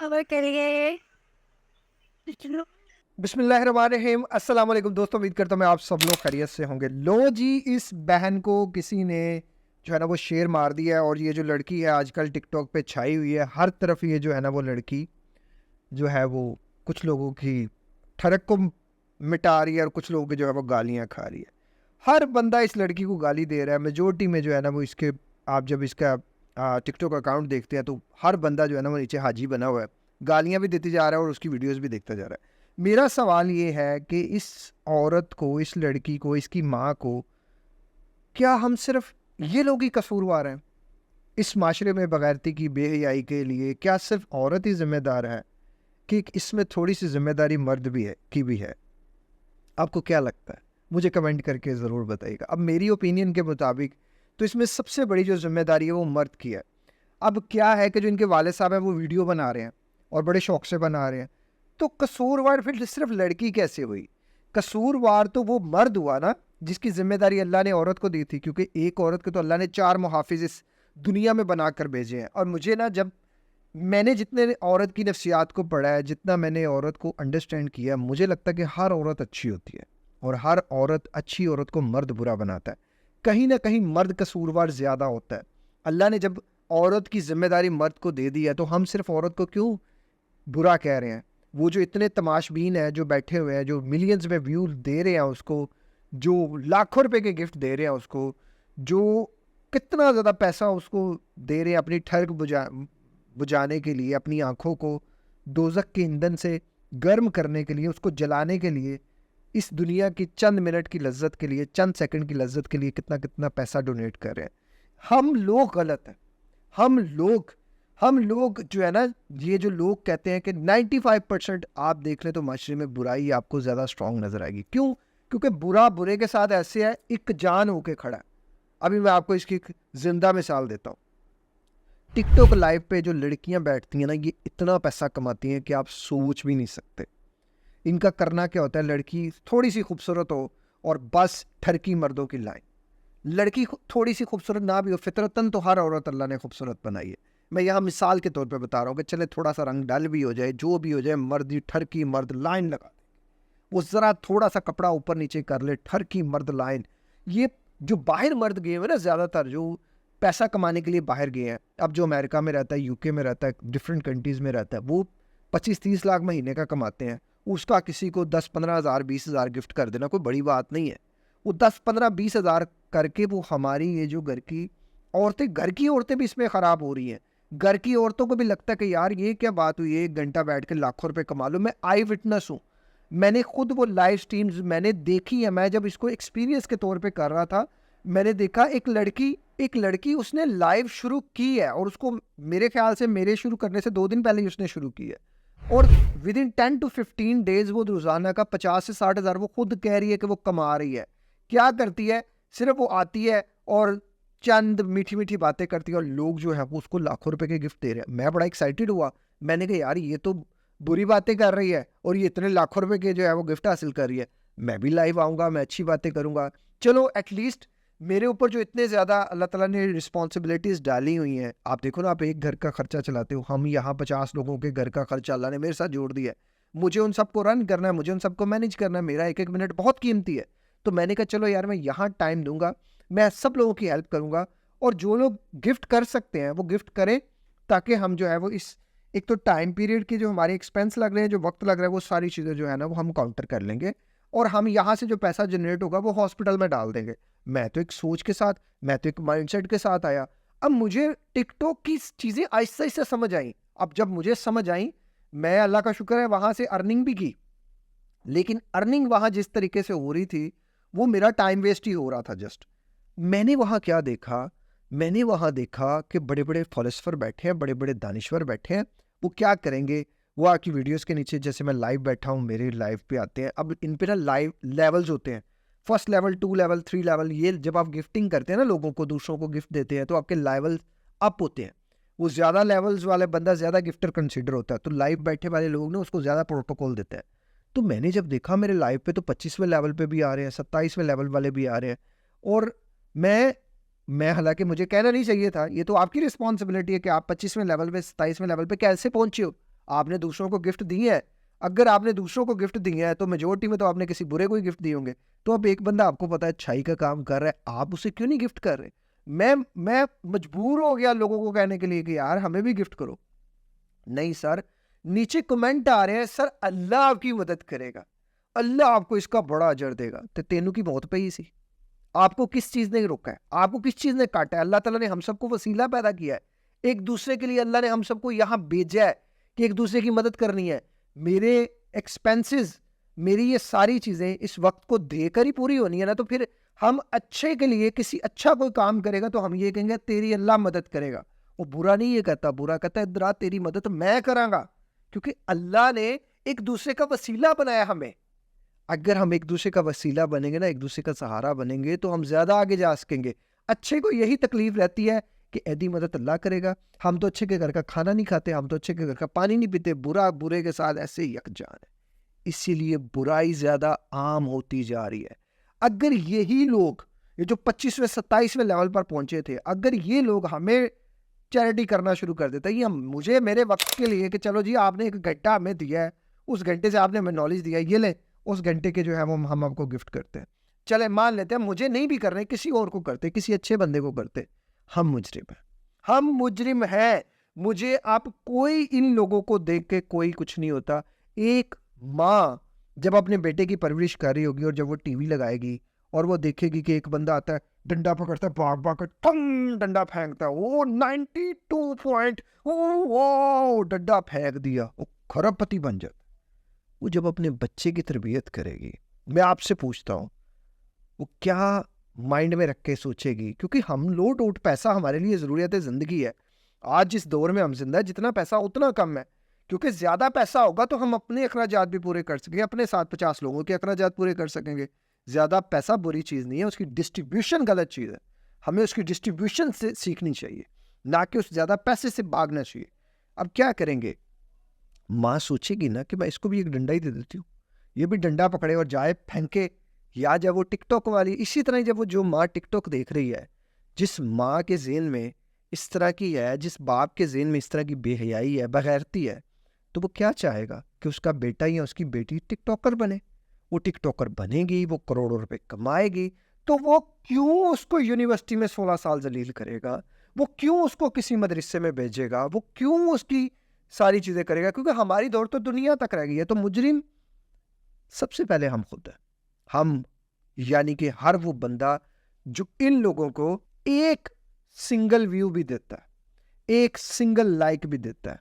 और करिए। बिस्मिल्लाहिर्रहमानिर्रहीम। अस्सलाम वालेकुम दोस्तों, उम्मीद करता हूँ मैं आप सब लोग खैरियत से होंगे। लो जी, इस बहन को किसी ने जो है ना वो शेर मार दिया है, और ये जो लड़की है आजकल टिकटॉक पे छाई हुई है हर तरफ। ये जो है ना वो लड़की जो है वो कुछ लोगों की ठरक को मिटा रही है, और कुछ लोगों की जो है वो गालियाँ खा रही है। हर बंदा इस लड़की को गाली दे रहा है। मेजोरिटी में जो है ना वो इसके, आप जब इसका टिकटॉक अकाउंट देखते हैं तो हर बंदा जो है ना वो नीचे हाजी बना हुआ है, गालियाँ भी देती जा रहा है और उसकी वीडियोस भी देखता जा रहा है। मेरा सवाल ये है कि इस औरत को, इस लड़की को, इसकी माँ को, क्या हम सिर्फ ये लोग ही कसूरवार हैं इस माशरे में बगैरती की, बेहयाई के लिए? क्या सिर्फ औरत ही जिम्मेदार है कि इसमें थोड़ी सी जिम्मेदारी मर्द भी है की भी है? आपको क्या लगता है? मुझे कमेंट करके ज़रूर बताइएगा। अब मेरी ओपिनियन के मुताबिक तो इसमें सबसे बड़ी जो जिम्मेदारी है वो मर्द की है। अब क्या है कि जो इनके वाले साहब हैं वो वीडियो बना रहे हैं और बड़े शौक से बना रहे हैं, तो कसूरवार फिर सिर्फ लड़की कैसे हुई? कसूरवार तो वो मर्द हुआ ना, जिसकी जिम्मेदारी अल्लाह ने औरत को दी थी, क्योंकि एक औरत को तो अल्लाह ने 4 मुहाफिज इस दुनिया में बना कर भेजे हैं। और मुझे ना, जब मैंने जितने औरत की नफ्सियात को पढ़ा है, जितना मैंने औरत को अंडरस्टैंड किया, मुझे लगता है कि हर औरत अच्छी होती है, और हर औरत, अच्छी औरत को मर्द बुरा बनाता है। कहीं ना कहीं मर्द कसूरवार ज़्यादा होता है। अल्लाह ने जब औरत की जिम्मेदारी मर्द को दे दी है, तो हम सिर्फ औरत को क्यों बुरा कह रहे हैं? वो जो इतने तमाशबीन है, जो बैठे हुए हैं, जो मिलियंस में व्यू दे रहे हैं उसको, जो लाखों रुपए के गिफ्ट दे रहे हैं उसको, जो कितना ज़्यादा पैसा उसको दे रहे हैं अपनी ठग बुझाने के लिए, अपनी आंखों को दोजक के ईंधन से गर्म करने के लिए, उसको जलाने के लिए, इस दुनिया की चंद मिनट की लज्जत के लिए, चंद सेकंड की लज्जत के लिए कितना कितना पैसा डोनेट कर रहे हैं। हम लोग गलत हैं। हम लोग जो है ना, ये जो लोग कहते हैं कि 95% आप देख लें तो माशरे में बुराई आपको ज़्यादा स्ट्रांग नज़र आएगी। क्यों? क्योंकि बुरा बुरे के साथ ऐसे है, एक जान होके खड़ा है। अभी मैं आपको इसकी एक जिंदा मिसाल देता हूँ। टिकटॉक लाइव पे जो लड़कियां बैठती हैं ना, ये इतना पैसा कमाती हैं कि आप सोच भी नहीं सकते। इनका करना क्या होता है, लड़की थोड़ी सी खूबसूरत हो और बस ठरकी मर्दों की लाइन। लड़की थोड़ी सी खूबसूरत ना भी हो, फितरतन तो हर औरत अल्लाह ने खूबसूरत बनाई है। मैं यहाँ मिसाल के तौर पे बता रहा हूँ कि चले थोड़ा सा रंग डाल भी हो जाए, जो भी हो जाए, मर्द ही ठरकी मर्द लाइन लगा दे। वो ज़रा थोड़ा सा कपड़ा ऊपर नीचे कर ले, ठरकी मर्द लाइन। ये जो बाहर मर्द गए हैं ना, ज़्यादातर जो पैसा कमाने के लिए बाहर गए हैं, अब जो अमेरिका में रहता है, यूके में रहता है, डिफरेंट कंट्रीज़ में रहता है, वो 25-30 लाख महीने का कमाते हैं। उसका किसी को 10-15 हज़ार 20 हज़ार गिफ्ट कर देना कोई बड़ी बात नहीं है। वो 10-15-20 हज़ार करके वो हमारी ये जो घर की औरतें भी इसमें ख़राब हो रही हैं। घर की औरतों को भी लगता है कि यार ये क्या बात हुई, 1 घंटा बैठ के लाखों रुपए कमा लो। मैं आई विटनेस हूँ। मैंने खुद वो लाइव स्ट्रीम्स मैंने देखी है। मैं जब इसको एक्सपीरियंस के तौर पे कर रहा था, मैंने देखा एक लड़की उसने लाइव शुरू की है, और उसको मेरे ख्याल से मेरे शुरू करने से 2 दिन पहले ही उसने शुरू की है, और विद इन 10 to 15 डेज वो रोजाना का 50 से 60 हज़ार वो खुद कह रही है कि वो कमा रही है। क्या करती है? सिर्फ वो आती है और चंद मीठी मीठी बातें करती है, और लोग जो है वो उसको लाखों रुपए के गिफ्ट दे रहे हैं। मैं बड़ा एक्साइटेड हुआ। मैंने कहा यार ये तो बुरी बातें कर रही है, और ये इतने लाखों रुपए के जो है वो गिफ्ट हासिल कर रही है। मैं भी लाइव आऊँगा, मैं अच्छी बातें करूँगा। चलो एटलीस्ट मेरे ऊपर जो इतने ज़्यादा अल्लाह ताला ने रिस्पॉन्सिबिलिटीज़ डाली हुई हैं, आप देखो ना, आप एक घर का खर्चा चलाते हो, हम यहाँ 50 लोगों के घर का खर्चा अल्लाह ने मेरे साथ जोड़ दिया है। मुझे उन सबको रन करना है, मुझे उन सबको मैनेज करना है, मेरा एक एक मिनट बहुत कीमती है। तो मैंने कहा चलो यार मैं यहाँ टाइम दूंगा, मैं सब लोगों की हेल्प करूँगा, और जो लोग गिफ्ट कर सकते हैं वो गिफ्ट करें, ताकि हम जो है वो इस एक तो टाइम पीरियड की जो हमारे एक्सपेंस लग रहे हैं, जो वक्त लग रहा है, वो सारी चीज़ें जो है ना वो हम काउंटर कर लेंगे, और हम यहाँ से जो पैसा जनरेट होगा वो हॉस्पिटल में डाल देंगे। मैं तो एक सोच के साथ, मैं तो एक माइंडसेट के साथ आया। अब मुझे टिकटॉक की चीज़ें आहिस्ता आहिस्ता समझ आई। अब जब मुझे समझ आई, मैं अल्लाह का शुक्र है वहाँ से अर्निंग भी की, लेकिन अर्निंग वहाँ जिस तरीके से हो रही थी, वो मेरा टाइम वेस्ट ही हो रहा था जस्ट। मैंने वहाँ क्या देखा? मैंने वहाँ देखा कि बड़े-बड़े फ़िलोसोफ़र बैठे हैं, बड़े-बड़े दानिश्वर बैठे हैं। वो क्या करेंगे? वो आके वीडियोज़ के नीचे, जैसे मैं लाइव बैठा हूँ, मेरे लाइव पे आते हैं। अब इन पे ना लाइव लेवल्स होते हैं। फर्स्ट लेवल, 2 लेवल, 3 लेवल, ये जब आप गिफ्टिंग करते हैं ना, लोगों को, दूसरों को गिफ्ट देते हैं, तो आपके लेवल अप होते हैं। वो ज़्यादा लेवल्स वाले बंदा ज़्यादा गिफ्टर कंसिडर होता है, तो लाइव बैठे वाले लोग ना उसको ज़्यादा प्रोटोकॉल देते हैं। तो मैंने जब देखा मेरे लाइव पे, तो 25वें लेवल पे भी आ रहे हैं, 27वें लेवल वाले भी आ रहे हैं, और मैं मैं हालाँकि मुझे कहना नहीं चाहिए था, ये तो आपकी रिस्पॉन्सिबिलिटी है कि आप 25वें लेवल पे, 27वें लेवल पे कैसे पहुँचे हो? आपने दूसरों को गिफ्ट दिए हैं, अगर आपने दूसरों को गिफ्ट दिए हैं तो मेजोरिटी में तो आपने किसी बुरे को ही गिफ्ट दिए होंगे। तो अब एक बंदा आपको पता है अच्छाई का काम कर रहा है, आप उसे क्यों नहीं गिफ्ट कर रहे? मैं मजबूर हो गया लोगों को कहने के लिए कि यार हमें भी गिफ्ट करो। नहीं सर, नीचे कमेंट आ रहे हैं, सर अल्लाह आपकी मदद करेगा, अल्लाह आपको इसका बड़ा अजर देगा। तो तेनू की मौत पई सी, आपको किस चीज ने रोका है, आपको किस चीज ने काटा है? अल्लाह ताला ने हम सबको वसीला पैदा किया है, एक दूसरे के लिए अल्लाह ने हम सबको यहाँ भेजा है कि एक दूसरे की मदद करनी है। मेरे एक्सपेंसेस, मेरी ये सारी चीजें इस वक्त को देकर ही पूरी होनी है ना, तो फिर हम अच्छे के लिए किसी अच्छा कोई काम करेगा तो हम ये कहेंगे तेरी अल्लाह मदद करेगा। वो बुरा नहीं ये कहता, बुरा कहता है इधर तेरी मदद मैं करांगा, क्योंकि अल्लाह ने एक दूसरे का वसीला बनाया हमें। अगर हम एक दूसरे का वसीला बनेंगे ना, एक दूसरे का सहारा बनेंगे, तो हम ज्यादा आगे जा सकेंगे। अच्छे को यही तकलीफ रहती है कि ऐदी मदद अल्लाह करेगा, हम तो अच्छे के घर का खाना नहीं खाते, हम तो अच्छे के घर का पानी नहीं पीते, बुरा बुरे के साथ ऐसे ही यकजान है। इसीलिए बुराई ज्यादा आम होती जा रही है। अगर यही लोग, ये जो 25वें 27वें लेवल पर पहुंचे थे, अगर ये लोग हमें चैरिटी करना शुरू कर देता है, ये मुझे मेरे वक्त के लिए कि चलो जी आपने एक घंटा हमें दिया है, उस घंटे से आपने हमें नॉलेज दिया है, ये ले उस घंटे के जो है वो हम आपको गिफ्ट करते हैं। चले मान लेते हैं मुझे नहीं भी करने, किसी और को करते, किसी अच्छे बंदे को करते, हम मुजरिम हैं, हम मुजरिम हैं। मुझे आप कोई इन लोगों को देख के कोई कुछ नहीं होता। एक माँ जब अपने बेटे की परवरिश कर रही होगी और जब वो टीवी लगाएगी और वो देखेगी कि एक बंदा आता है, डंडा पकड़ता है, भाग भाग कर टंग डंडा फेंकता है, वो 92 पॉइंट, वो डंडा फेंक दिया, वो खरबपति बन जाता। वो जब अपने बच्चे की तरबियत करेगी, मैं आपसे पूछता हूँ वो क्या माइंड में रख के सोचेगी? क्योंकि हम लोट ओट पैसा हमारे लिए ज़रूरियत ज़िंदगी है। आज जिस दौर में हम जिंदा है, जितना पैसा उतना कम है, क्योंकि ज़्यादा पैसा होगा तो हम अपने अखराजात भी पूरे कर सकेंगे, अपने साथ 50 लोगों के अखराजात पूरे कर सकेंगे। ज़्यादा पैसा बुरी चीज़ नहीं है, उसकी डिस्ट्रीब्यूशन गलत चीज़ है। हमें उसकी डिस्ट्रीब्यूशन से सीखनी चाहिए, ना कि उस ज़्यादा पैसे से भागना चाहिए। अब क्या करेंगे? माँ सोचेगी ना कि मैं इसको भी एक डंडा ही दे देती हूँ, ये भी डंडा पकड़े और जाए फेंके। या जब वो टिकटॉक वाली, इसी तरह जब वो जो माँ टिकटॉक देख रही है, जिस माँ के जेन में इस तरह की है, जिस बाप के जेन में इस तरह की बेहयाई है, बगैरती है, तो वो क्या चाहेगा कि उसका बेटा या उसकी बेटी टिकटॉकर बने। वो टिकटॉकर बनेगी, वो करोड़ों रुपए कमाएगी, तो वो क्यों उसको यूनिवर्सिटी में 16 साल जलील करेगा? वो क्यों उसको किसी मदरसे में भेजेगा? वो क्यों उसकी सारी चीजें करेगा? क्योंकि हमारी दौड़ तो दुनिया तक रह गई है। तो मुजरिम सबसे पहले हम खुद हैं। हम यानी कि हर वो बंदा जो इन लोगों को एक सिंगल व्यू भी देता है, एक सिंगल लाइक भी देता है,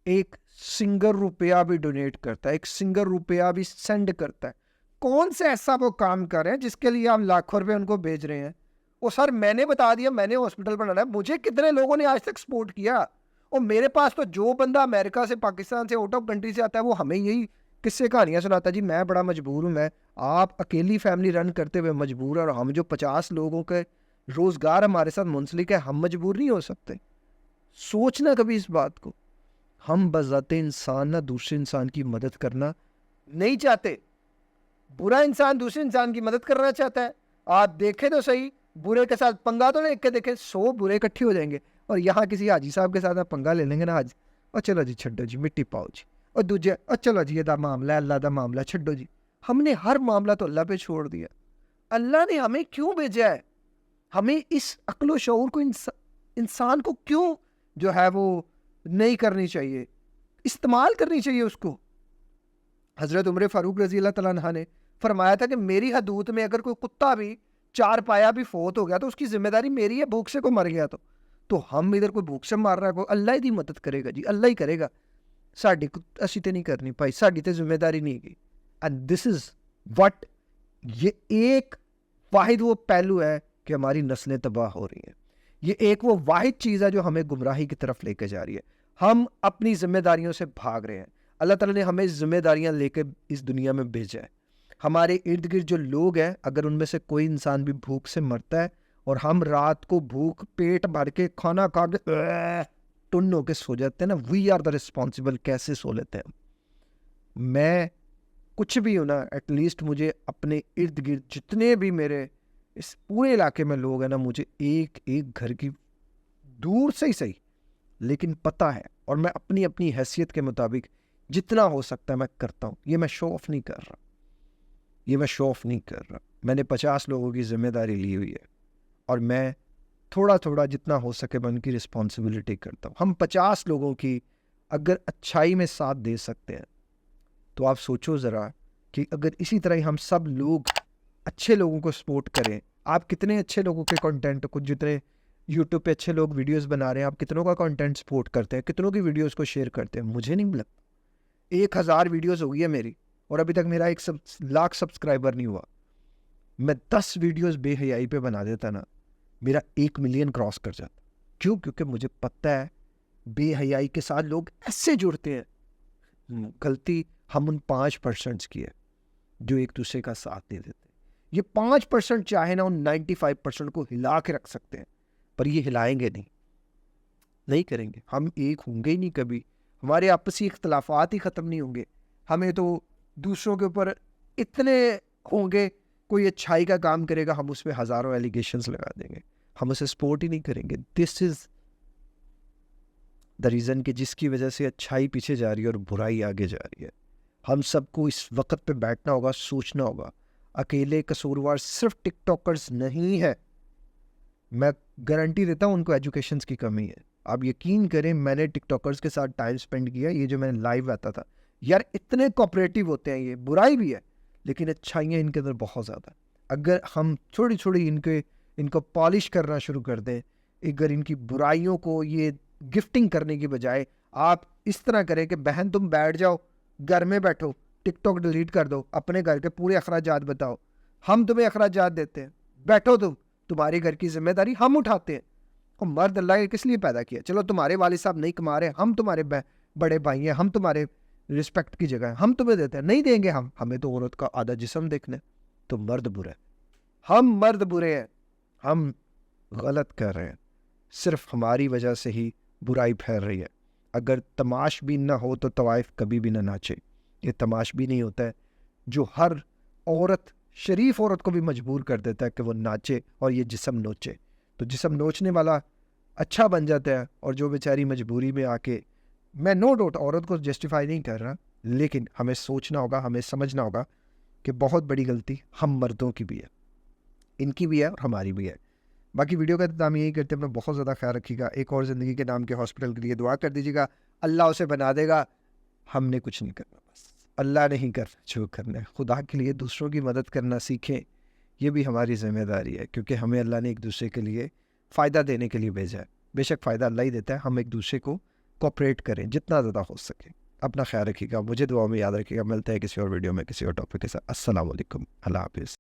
एक सिंगल रुपया भी डोनेट करता है, एक सिंगल रुपया भी सेंड करता है, कौन से ऐसा वो काम कर रहे हैं जिसके लिए आप लाखों रुपए उनको भेज रहे हैं? वो सर मैंने बता दिया, मैंने हॉस्पिटल बनाना है, मुझे कितने लोगों ने आज तक सपोर्ट किया? और मेरे पास तो जो बंदा अमेरिका से, पाकिस्तान से, आउट ऑफ कंट्री से आता है, वो हमें यही किस्से कहानियां सुनाता है, जी मैं बड़ा मजबूर हूँ। मैं, आप अकेली फैमिली रन करते हुए मजबूर है, और हम जो 50 लोगों के रोजगार हमारे साथ मुंसलिक है, हम मजबूर नहीं हो सकते? सोचना कभी इस बात को। हम बजाते इंसान ना दूसरे इंसान की मदद करना नहीं चाहते। बुरा इंसान दूसरे इंसान की मदद करना चाहता है। आप देखें तो सही, बुरे के साथ पंगा तो लेके देखें, 100 बुरे इकट्ठे हो जाएंगे, और यहाँ किसी हाजी साहब के साथ आप पंगा ले लेंगे ना आज, और चलो जी छड्डो जी, मिट्टी पाओ जी, और दूजे और चलो जी ये मामला है, अल्लाह का मामला, छड्डो जी। हमने हर मामला तो अल्लाह पे छोड़ दिया। अल्लाह ने हमें क्यों भेजा है? हमें इस अक्ल व शऊर को, इंसान को क्यों जो है वो नहीं करनी चाहिए, इस्तेमाल करनी चाहिए उसको। हजरत उमर फारूक रजी अल्लाह तआला अन्हा ने फरमाया था कि मेरी हदूद में अगर कोई कुत्ता भी चार पाया भी फोत हो गया तो उसकी जिम्मेदारी मेरी है, भूख से कोई मर गया तो हम इधर कोई भूख से मार रहा है, कोई अल्लाह ही मदद करेगा जी, अल्लाह ही करेगा। साड़ी असी तो नहीं करनी भाई, साड़ी तो जिम्मेदारी नहीं है। एंड दिस इज वट, ये एक वाहिद वो पहलू है कि हमारी नस्लें तबाह हो रही हैं। ये एक वो वाहिद चीज़ है जो हमें गुमराही की तरफ लेके जा रही है। हम अपनी जिम्मेदारियों से भाग रहे हैं। अल्लाह ताला ने हमें जिम्मेदारियां लेके इस दुनिया में भेजा है। हमारे इर्द गिर्द जो लोग हैं, अगर उनमें से कोई इंसान भी भूख से मरता है और हम रात को भूख पेट भर के खाना खा के टुन्न होके सो जाते हैं ना, वी आर द रिस्पॉन्सिबल। कैसे सो लेते हैं? मैं कुछ भी हूं ना, एटलीस्ट मुझे अपने इर्द गिर्द जितने भी मेरे इस पूरे इलाके में लोग हैं ना, मुझे एक एक घर की दूर से ही सही लेकिन पता है और मैं अपनी अपनी हैसियत के मुताबिक जितना हो सकता है मैं करता हूँ। ये मैं शो ऑफ नहीं कर रहा, ये मैं शो ऑफ नहीं कर रहा। मैंने 50 लोगों की जिम्मेदारी ली हुई है और मैं थोड़ा थोड़ा जितना हो सके मैं उनकी रिस्पॉन्सिबिलिटी करता हूँ। हम 50 लोगों की अगर अच्छाई में साथ दे सकते हैं तो आप सोचो ज़रा कि अगर इसी तरह ही हम सब लोग अच्छे लोगों को सपोर्ट करें। आप कितने अच्छे लोगों के कंटेंट को, जितने यूट्यूब पे अच्छे लोग वीडियोस बना रहे हैं, आप कितनों का कंटेंट सपोर्ट करते हैं, कितनों की वीडियोस को शेयर करते हैं? मुझे नहीं लगता। 1000 वीडियोस हो गई है मेरी और अभी तक मेरा 1 लाख सब्सक्राइबर नहीं हुआ। मैं 10 वीडियोस बेहयाई पे बना देता ना, मेरा 1 मिलियन क्रॉस कर जाता। क्यों? क्योंकि मुझे पता है बेहयाई के साथ लोग ऐसे जुड़ते हैं। गलती हम उन 5% की है जो एक दूसरे का साथ नहीं देते। ये 5% चाहे ना उन 95% को हिला के रख सकते हैं, पर ये हिलाएंगे नहीं, नहीं करेंगे। हम एक होंगे ही नहीं कभी, हमारे आपसी इख्तलाफात ही ख़त्म नहीं होंगे। हमें तो दूसरों के ऊपर इतने होंगे, कोई अच्छाई का काम करेगा हम उस पर हज़ारों एलिगेशंस लगा देंगे, हम उसे सपोर्ट ही नहीं करेंगे। दिस इज़ द रीज़न कि जिसकी वजह से अच्छाई पीछे जा रही है और बुराई आगे जा रही है। हम सबको इस वक्त पे बैठना होगा, सोचना होगा। अकेले कसूरवार सिर्फ टिकटॉकर्स नहीं है, मैं गारंटी देता हूँ उनको एजुकेशन की कमी है। आप यकीन करें, मैंने टिकटॉकर्स के साथ टाइम स्पेंड किया। ये जो मैंने लाइव आता था यार, इतने कोऑपरेटिव होते हैं। ये बुराई भी है लेकिन अच्छाइयाँ इनके अंदर बहुत ज़्यादा। अगर हम थोड़ी थोड़ी इनको पॉलिश करना शुरू कर दें, अगर इनकी बुराइयों को ये गिफ्टिंग करने की बजाय आप इस तरह करें कि बहन तुम बैठ जाओ, घर में बैठो, टिकटॉक डिलीट कर दो, अपने घर के पूरे अखराजात बताओ, हम तुम्हें अखराजात देते हैं, बैठो तुम्हारे घर की जिम्मेदारी हम उठाते हैं। और मर्द अल्लाह ने किस लिए पैदा किया? चलो तुम्हारे वालिद साहब नहीं कमा रहे, हम तुम्हारे बड़े भाई हैं, हम तुम्हारे रिस्पेक्ट की जगह है, हम तुम्हें देते हैं। नहीं देंगे हम, हमें तो औरत का आधा जिस्म देखना है। तो मर्द बुरे हैं, हम मर्द बुरे हैं, हम गलत कर रहे हैं। सिर्फ हमारी वजह से ही बुराई फैल रही है। अगर तमाशबीन ना हो तो तवाइफ कभी भी ना नाचे। ये तमाशबीन नहीं होता है जो हर औरत, शरीफ औरत को भी मजबूर कर देता है कि वो नाचे और ये जिस्म नोचे। तो जिस्म नोचने वाला अच्छा बन जाता है और जो बेचारी मजबूरी में आके, मैं नो डाउट औरत को जस्टिफाई नहीं कर रहा, लेकिन हमें सोचना होगा, हमें समझना होगा कि बहुत बड़ी गलती हम मर्दों की भी है, इनकी भी है और हमारी भी है। बाकी वीडियो का इख्तिताम यही करते हैं, अपना बहुत ज़्यादा ख्याल रखिएगा। एक और ज़िंदगी के नाम के हॉस्पिटल के लिए दुआ कर दीजिएगा, अल्लाह उसे बना देगा। हमने कुछ नहीं करना, बस अल्लाह ने ही करना जो करना है। खुदा के लिए दूसरों की मदद करना सीखें, ये भी हमारी ज़िम्मेदारी है, क्योंकि हमें अल्लाह ने एक दूसरे के लिए फ़ायदा देने के लिए भेजा है। बेशक फ़ायदा अल्लाह ही देता है, हम एक दूसरे को कोऑपरेट करें जितना ज़्यादा हो सके। अपना ख्याल रखिएगा, मुझे दुआ में याद रखिएगा। मिलते हैं किसी और वीडियो में किसी और टॉपिक के साथ। अस्सलाम वालेकुम, अल्लाह हाफ़िज़।